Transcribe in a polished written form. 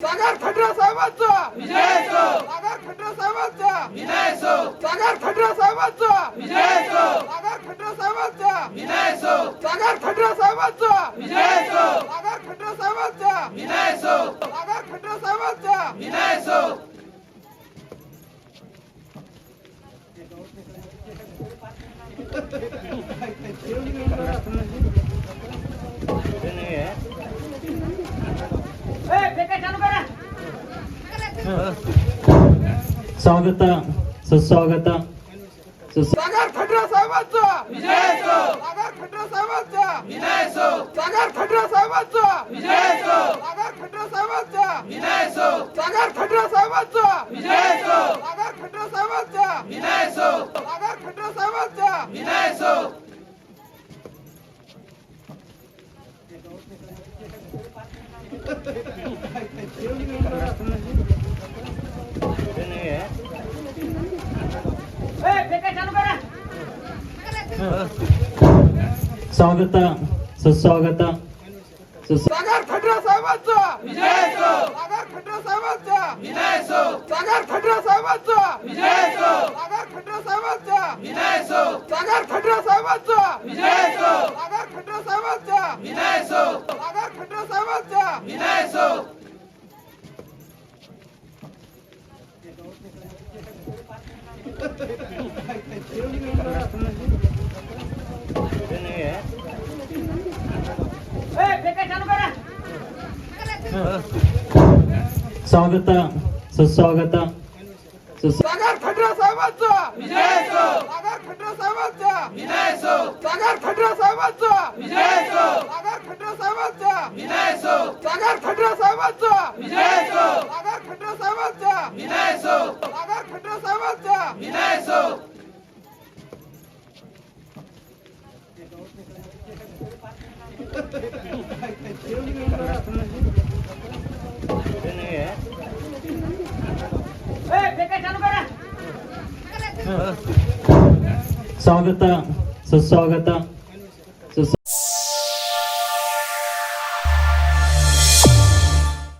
सागर खंडरा साहेबांचा विजय असो. सागर खंडरा साहेबांचा विजय असो. सागर खंडरा साहेबांचा विजय असो. सागर खंडरा साहेबांचा विजय असो. सागर खंडरा साहेबांचा विजय असो. सागर खंडरा साहेबांचा विजय असो. सागर खंडरा साहेबांचा विजय असो. स्वागत सुस्वागत सागर खंडरा साहेबांचा विजय असो. सागर खंडरा साहेबांचा विजय असो. सागर खंडरा साहेबांचा विजय असो. सागर खंडरा साहेबांचा विजय असो. सागर खंडरा साहेबांचा विजय असो. सागर खंडरा साहेबांचा विजय असो. सागर खंडरा साहेबांचा विजय असो. स्वागत सुस्वागत सागर खंडरा साहेबांचा विजय असो. सागर खंडरा साहेबांचा विजय असो. सागर खंडरा साहेबांचा विजय असो. सागर खंडरा साहेबांचा विजय असो. सागर खंडरा साहेबांचा विजय असो. सागर खंडरा साहेबांचा विजय असो. सागर खंडरा साहेबांचा विजय असो. स्वागत सुस्वागत सागर खंडरा साहेबांचा विजय असो. सागर खंडरा साहेबांचा विजय असो. सागर खंडरा साहेबांचा विजय असो. सागर खंडरा साहेबांचा विजय असो. सागर खंडरा साहेबांचा विजय असो. सागर खंडरा साहेबांचा विजय असो. सागर खंडरा साहेबांचा विजय असो. स्वागत सुस्वागत